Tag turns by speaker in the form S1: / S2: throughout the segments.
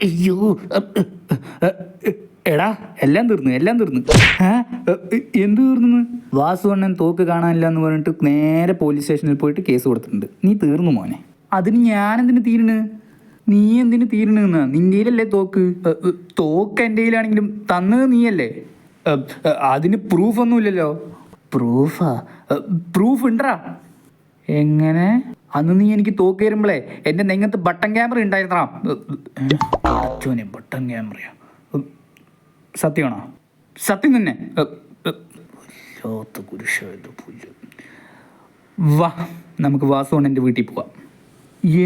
S1: അയ്യോ എടാ എല്ലാം തീർന്നു എന്ത് തീർന്നു? വാസുവണ്ണൻ തോക്ക് കാണാനില്ല എന്ന് പറഞ്ഞിട്ട് നേരെ പോലീസ് സ്റ്റേഷനിൽ പോയിട്ട് കേസ് കൊടുത്തിട്ടുണ്ട്. നീ തീർന്നു മോനെ. അതിന് ഞാനെന്തിനു തീരണു? നീ എന്തിനു തീരണുന്നാ? നിന്റെയിലല്ലേ തോക്ക്? തോക്ക് എൻ്റെ കയ്യിലാണെങ്കിലും തന്നത് നീയല്ലേ? അതിന് പ്രൂഫൊന്നുമില്ലല്ലോ. പ്രൂഫ് ഉണ്ടടാ. എങ്ങനെ? അന്ന് നീ എനിക്ക് തോക്ക് തരുമ്പോളേ എൻ്റെ നെങ്ങത്ത് ബട്ടൺ ക്യാമറ ഉണ്ടായിരുന്നാ. ബട്ടൺ ക്യാമറയാ? സത്യമാണോ? സത്യം തന്നെ. വാ നമുക്ക് വാസുവണ്ണൻ്റെ വീട്ടിൽ പോവാം.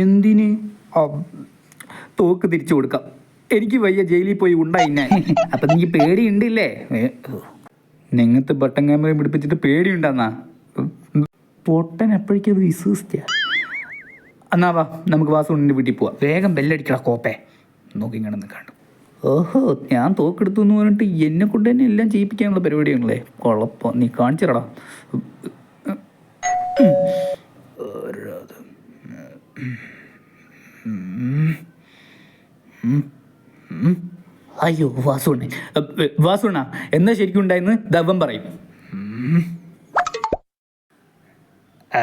S1: എന്തിന്? തോക്ക് തിരിച്ചു കൊടുക്കാം. എനിക്ക് വയ്യ ജയിലിൽ പോയി ഉണ്ടായിന്നെ. അപ്പം നീ പേടിയുണ്ടില്ലേ? നെങ്ങത്ത് ബട്ടൺ ക്യാമറ പിടിപ്പിച്ചിട്ട് പേടിയുണ്ടെന്നാ? പൊട്ടൻ എപ്പോഴേക്കത് വിശ്വസിച്ച. എന്നാ വാ നമുക്ക് വാസുവണ്ണൻ്റെ വീട്ടിൽ പോവാം. വേഗം ബെല്ലടിക്കടാ കോപ്പേ. നോക്കി ഇങ്ങനെ കാണും. ഓഹോ, ഞാൻ തോക്കെടുത്തു എന്ന് പറഞ്ഞിട്ട് എന്നെ കൊണ്ട് തന്നെ എല്ലാം ചെയ്യിപ്പിക്കാനുള്ള പരിപാടിയാണല്ലേ. കുഴപ്പം. നീ കാണിച്ചിടടാ. അയ്യോ വാസുണ്ണ എന്നാ ശരിക്കും ഉണ്ടായിന്ന് ദവം പറയും.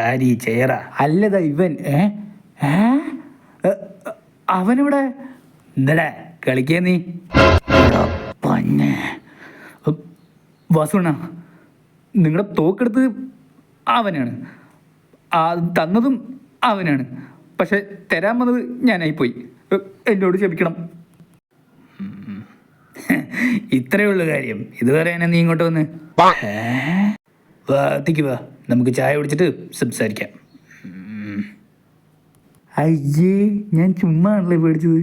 S1: ആരി ചേറ അല്ലതാ ഇവൻ. അവനിവിടെ ഇന്നലെ കളിക്കേ നീ. വാസുണ്ണ നിങ്ങളുടെ തോക്കെടുത്ത് അവനാണ്, തന്നതും അവനാണ്. പക്ഷെ തരാൻ വന്നത് ഞാനായിപ്പോയി. എന്നോട് ക്ഷമിക്കണം. ഇത്രയേ ഉള്ളു കാര്യം. ഇതുവരെ നീ ഇങ്ങോട്ട് വന്ന് വാത്തിക്ക് വാ, നമുക്ക് ചായ കുടിച്ചിട്ട് സംസാരിക്കാം. അയ്യേ, ഞാൻ ചുമ്മാ ആണല്ലേ പേടിച്ചത്.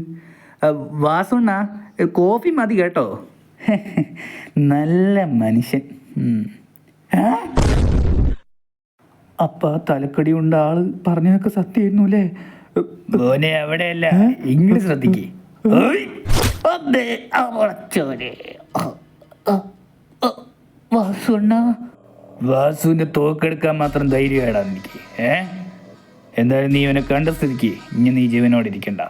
S1: വാസുണ്ണ കോഫി മതി കേട്ടോ. നല്ല മനുഷ്യൻ. അപ്പ തലക്കടി കൊണ്ട് ആള് പറഞ്ഞതൊക്കെ സത്യമായിരുന്നു അല്ലേ? മോനെ അവിടെയല്ല, ഇങ്ങനെ ശ്രദ്ധിക്കേ. വാസുവിന്റെ തോക്കെടുക്കാൻ മാത്രം ധൈര്യമായിടാ എനിക്ക്. എന്തായാലും നീ ഇവനെ കണ്ട സ്ഥിതിക്ക് ഇനി നീ ജീവനോടെ ഇരിക്കണ്ട.